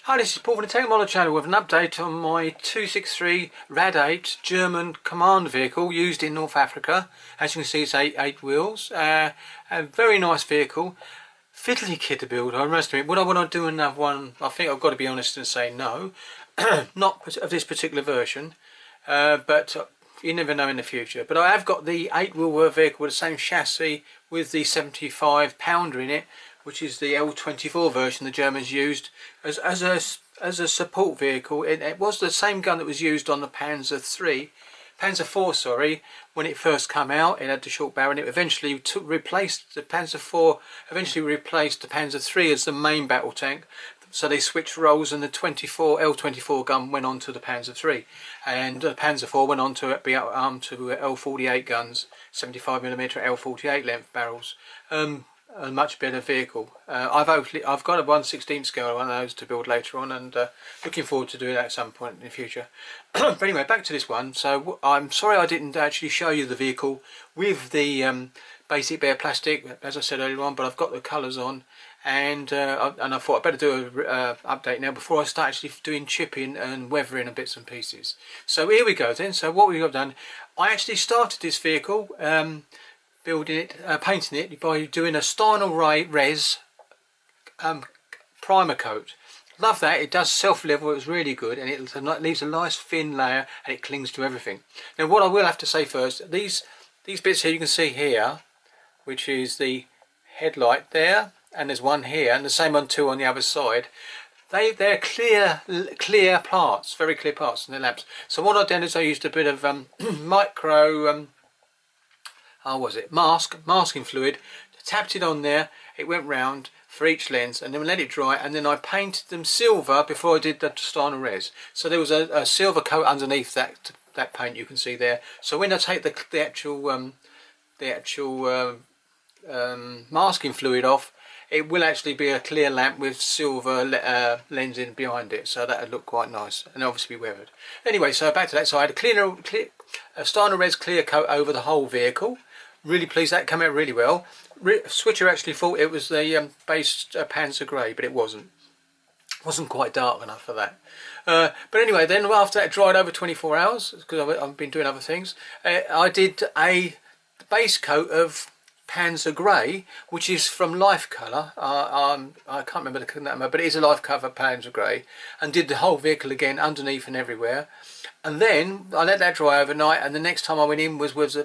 Hi, this is Paul from the Technology channel with an update on my 263 Rad 8 German command vehicle used in North Africa. As you can see, it's eight wheels. A very nice vehicle. Fiddly kit to build, I must admit. Would I want to do another one? I think I've got to be honest and say no. Not of this particular version, but you never know in the future. But I have got the 8-wheel vehicle with the same chassis with the 75 pounder in it, which is the L24 version the Germans used as a support vehicle. It was the same gun that was used on the Panzer IV, sorry, when it first came out. It had the short barrel, and it eventually replaced the Panzer IV. Eventually replaced the Panzer III as the main battle tank. So they switched roles, and the L24 gun went on to the Panzer III, and the Panzer IV went on to be armed to L48 guns, 75mm L48 length barrels. A much better vehicle. I've got a 1/16 scale one of those to build later on, and looking forward to doing that at some point in the future. But anyway, back to this one. So I'm sorry I didn't actually show you the vehicle with the basic bare plastic, as I said earlier on, but I've got the colours on, and I thought I'd better do a update now before I start actually doing chipping and weathering and bits and pieces. So here we go then. So what we've done, I actually started this vehicle building it, painting it by doing a tonal res primer coat. Love that. It does self-level. It was really good, and it leaves a nice thin layer, and it clings to everything. Now what I will have to say first, these bits here you can see here, which is the headlight there, and there's one here, and the same on two on the other side. They're clear parts, very clear parts in the lamps. So what I've done is I used a bit of micro masking fluid, tapped it on there, it went round for each lens, and then let it dry, and then I painted them silver before I did the tonal res. So there was a silver coat underneath that paint you can see there. So when I take the actual masking fluid off, it will actually be a clear lamp with silver lens in behind it, so that would look quite nice and obviously be weathered. Anyway, so back to that. So I had a tonal res clear coat over the whole vehicle. Really pleased, that came out really well. Switcher actually thought it was the base Panzer Grey, but it wasn't. Wasn't quite dark enough for that. But anyway, then after that dried over 24 hours, because I've been doing other things, I did a base coat of Panzer Grey, which is from Life Colour. I can't remember the number, but it is a Life Colour Panzer Grey, and did the whole vehicle again underneath and everywhere. And then I let that dry overnight, and the next time I went in was with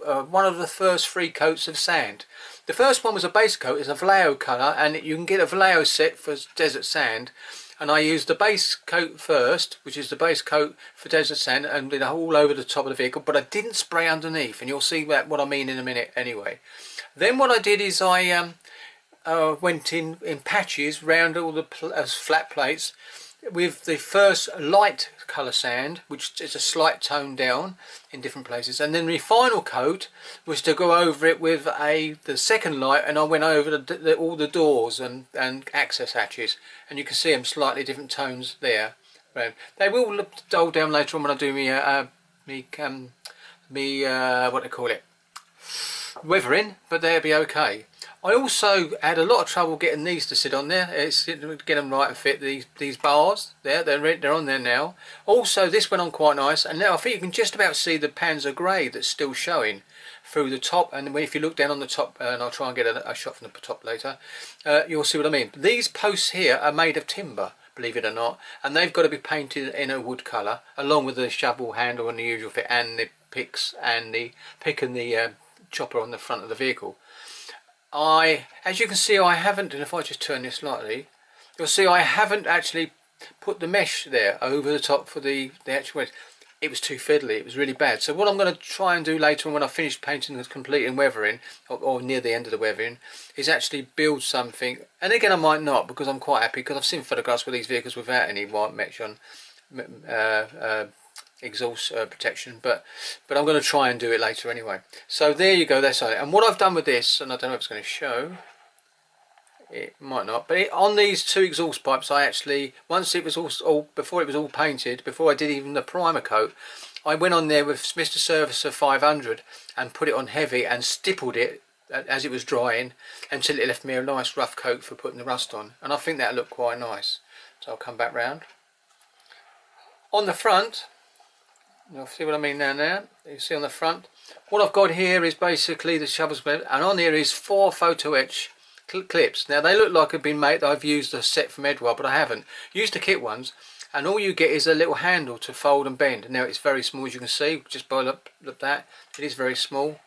one of the first 3 coats of sand. The first one was a base coat, it's a Vallejo colour, and you can get a Vallejo set for desert sand. And I used the base coat first, which is the base coat for desert sand, and did it all over the top of the vehicle, but I didn't spray underneath, and you'll see what I mean in a minute anyway. Then what I did is I went in patches round all the flat plates with the first light colour sand, which is a slight tone down in different places, and then the final coat was to go over it with the second light, and I went over all the doors and access hatches, and you can see them slightly different tones there. They will look dull down later on when I do what they call it, weathering, but they'll be okay. I also had a lot of trouble getting these to sit on there. Get them right and fit these bars there. They're on there now. Also, this went on quite nice, and now I think you can just about see the Panzer Grey that's still showing through the top. And if you look down on the top, and I'll try and get a shot from the top later, you'll see what I mean. These posts here are made of timber, believe it or not, and they've got to be painted in a wood colour, along with the shovel handle and the usual fit, and the picks and the pick and the chopper on the front of the vehicle. As you can see, I haven't, and if I just turn this slightly, you'll see I haven't actually put the mesh there over the top for the actual wedge. It was too fiddly, it was really bad. So what I'm going to try and do later on when I finish painting and completing weathering, or near the end of the weathering, is actually build something. And again, I might not, because I'm quite happy, because I've seen photographs with these vehicles without any white mesh on exhaust protection, but I'm going to try and do it later anyway. So there you go, that's on it. And what I've done with this, and I don't know if it's going to show, it might not, but on these 2 exhaust pipes, I actually, once it was all before it was all painted, before I did even the primer coat, I went on there with Mr. Surfacer 500 and put it on heavy and stippled it as it was drying until it left me a nice rough coat for putting the rust on, and I think that looked quite nice. So I'll come back round. On the front, you'll see what I mean now. You see on the front, what I've got here is basically the shovel's bed, and on here is 4 photo etch clips. Now they look like they've been made, I've used a set from Edward, but I haven't. Used the kit ones, and all you get is a little handle to fold and bend. Now it's very small, as you can see, just by look that. It is very small.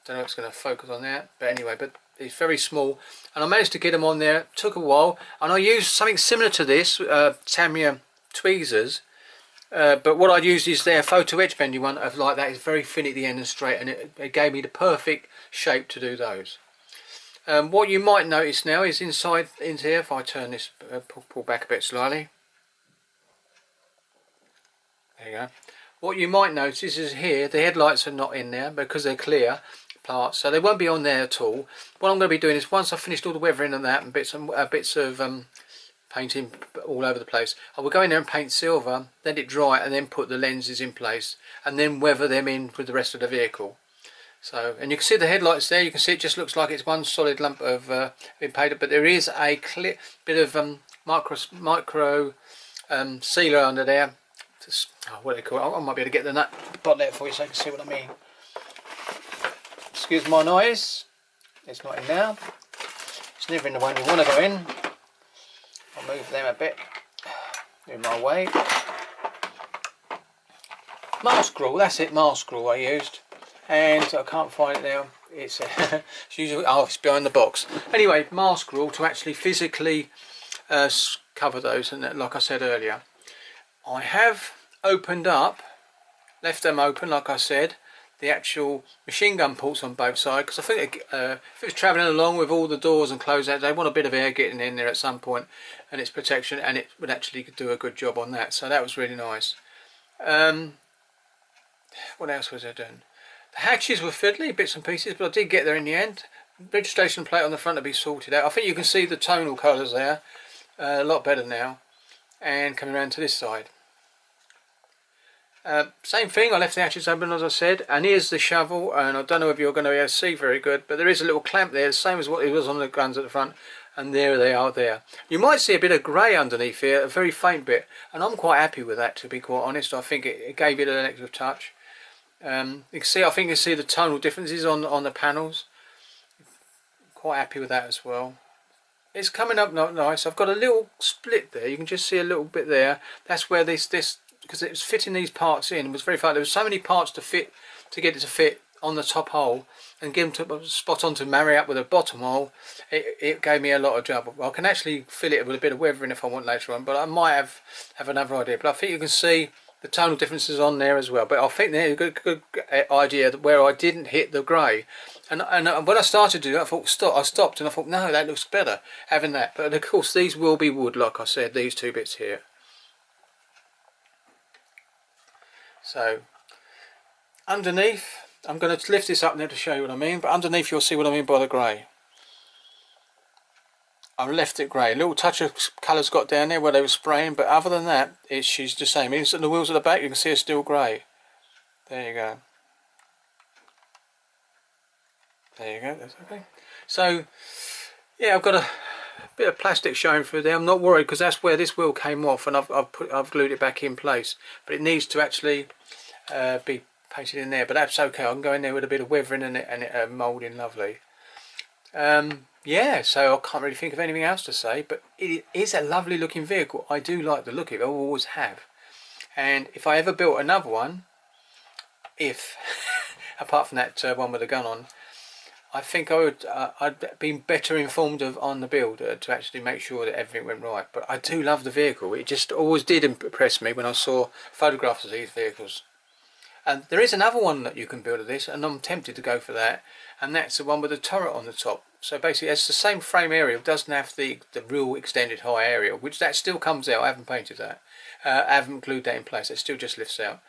Don't know if it's going to focus on that, but anyway, but it's very small, and I managed to get them on there. Took a while, and I used something similar to this, Tamiya tweezers. But what I used is their photo etch bendy one of like that. It's very thin at the end and straight, and it gave me the perfect shape to do those. What you might notice now is inside into here, if I turn this, pull back a bit slightly. There you go. What you might notice is here the headlights are not in there because they're clear parts, so they won't be on there at all. What I'm going to be doing is, once I've finished all the weathering and that, and bits of painting all over the place, I will go in there and paint silver, let it dry, and then put the lenses in place, and then weather them in with the rest of the vehicle. So, and you can see the headlights there. You can see it just looks like it's one solid lump of been painted, but there is a bit of micro sealer under there. What do they call it? I might be able to get the nut bottle there for you so you can see what I mean. Excuse my noise. It's not in now. It's never in the one you want to go in. I'll move them a bit in my way. Mask rule, that's it, mask rule I used, and I can't find it now. It's, it's usually, oh, it's behind the box. Anyway, mask rule to actually physically cover those, and like I said earlier, I have opened up, left them open like I said, the actual machine gun ports on both sides, because I think if it was travelling along with all the doors and closed out, they want a bit of air getting in there at some point, and its protection, and it would actually do a good job on that. So that was really nice. What else was I doing? The hatches were fiddly, bits and pieces, but I did get there in the end. Registration plate on the front to be sorted out. I think you can see the tonal colours there, a lot better now. And coming around to this side. Same thing, I left the hatches open as I said, and here's the shovel, and I don't know if you're going to be able to see very good, but there is a little clamp there, the same as what it was on the guns at the front, and there they are there. You might see a bit of grey underneath here, a very faint bit, and I'm quite happy with that, to be quite honest. I think it gave it an extra touch. You can see, I think you can see the tonal differences on the panels. Quite happy with that as well. It's coming up not nice. I've got a little split there, you can just see a little bit there. That's where this because it was fitting these parts in, it was very fun. There was so many parts to get it to fit on the top hole and give them to spot on to marry up with the bottom hole. It gave me a lot of trouble. I can actually fill it with a bit of weathering if I want later on, but I might have another idea. But I think you can see the tonal differences on there as well. But I think there's a good idea where I didn't hit the grey. And when I started to do it, I thought I stopped and I thought, no, that looks better having that. But of course these will be wood, like I said, these two bits here. So underneath, I'm going to lift this up now to show you what I mean, but underneath you'll see what I mean by the grey. I've left it grey. A little touch of colour's got down there where they were spraying, but other than that, she's the same. Even the wheels at the back, you can see are still grey. There you go. There you go, that's okay. So, yeah, I've got a bit of plastic showing through there. I'm not worried because that's where this wheel came off, and I've glued it back in place. But it needs to actually be painted in there. But that's okay. I can go in there with a bit of weathering and it moulding lovely. Yeah, so I can't really think of anything else to say. But it is a lovely looking vehicle. I do like the look of it. I always have. And if I ever built another one, apart from that one with the gun on, I think I'd been better informed on the build to actually make sure that everything went right. But I do love the vehicle. It just always did impress me when I saw photographs of these vehicles. And there is another one that you can build of this, and I'm tempted to go for that. And that's the one with the turret on the top. So basically it's the same frame area. It doesn't have the real extended high area, which that still comes out. I haven't painted that. I haven't glued that in place. It still just lifts out.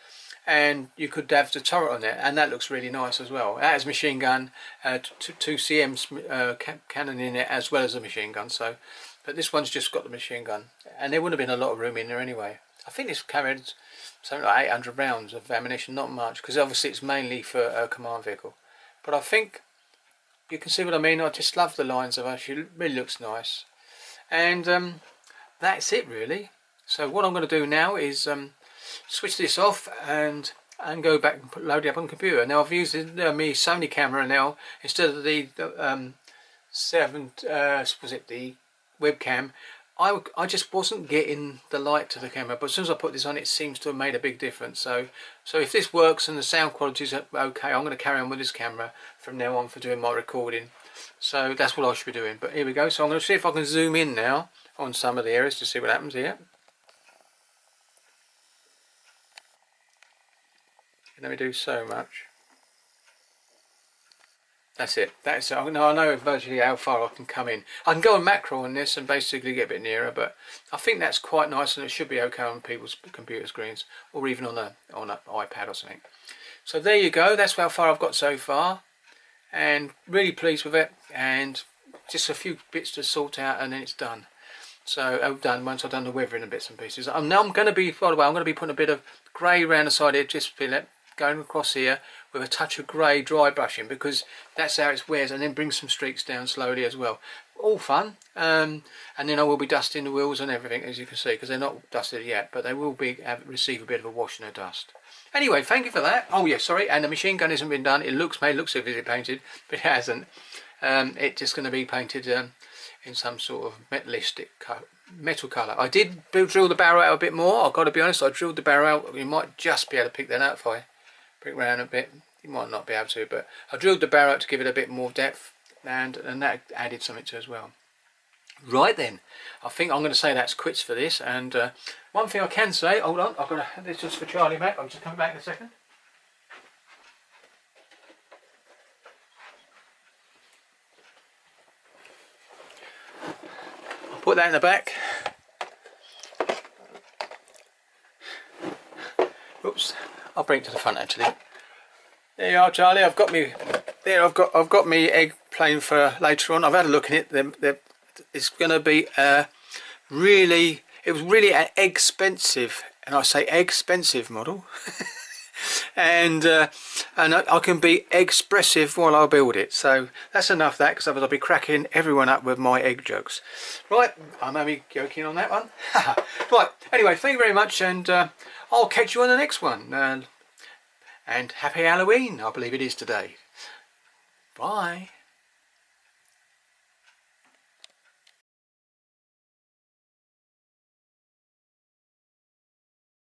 And you could have the turret on there, and that looks really nice as well. That has machine gun, 2cm cannon in it as well as a machine gun. So, but this one's just got the machine gun, and there would have been a lot of room in there anyway. I think this carried something like 800 rounds of ammunition, not much, because obviously it's mainly for a command vehicle. But I think you can see what I mean. I just love the lines of her. She really looks nice, and that's it really. So what I'm going to do now is switch this off and go back and load it up on the computer. Now I've used my Sony camera now instead of the the webcam. I just wasn't getting the light to the camera, but as soon as I put this on, it seems to have made a big difference. So if this works and the sound quality is okay, I'm going to carry on with this camera from now on for doing my recording. So that's what I should be doing. But here we go. So I'm going to see if I can zoom in now on some of the areas to see what happens here. Let me do so much. That's it. That's it. Now I know virtually how far I can come in. I can go on macro on this and basically get a bit nearer, but I think that's quite nice, and it should be okay on people's computer screens or even on an iPad or something. So there you go. That's how far I've got so far, and really pleased with it. And just a few bits to sort out, and then it's done. So I'm done once I've done the weathering and bits and pieces. Now I'm going to be, by the way, I'm going to be putting a bit of grey around the side here, just going across here with a touch of grey dry brushing, because that's how it wears, and then bring some streaks down slowly as well. All fun. And then I will be dusting the wheels and everything, as you can see, because they're not dusted yet, but they will receive a bit of a washing of dust. Anyway, thank you for that. Oh yeah, sorry, and the machine gun hasn't been done. It looks as if it's painted, but it hasn't. It's just going to be painted in some sort of metal colour. I did drill the barrel out a bit more. I've got to be honest, I drilled the barrel out. You might just be able to pick that out if I bring it around a bit. You might not be able to, but I drilled the barrel out to give it a bit more depth, and that added something to it as well. Right then, I think I'm going to say that's quits for this. And one thing I can say, hold on, I've got to have this just for Charlie back. I'm just coming back in a second. I'll put that in the back. Oops, I'll bring it to the front actually. There you are, Charlie. I've got me there. I've got me egg plane for later on. I've had a look at it. It's going to be really. It was really an expensive, and I say expensive model, and I can be expressive while I build it. So that's enough of that, because otherwise I'll be cracking everyone up with my egg jokes. Right, I'm only joking on that one. Right. Anyway, thank you very much, and I'll catch you on the next one. And happy Halloween, I believe it is today. Bye.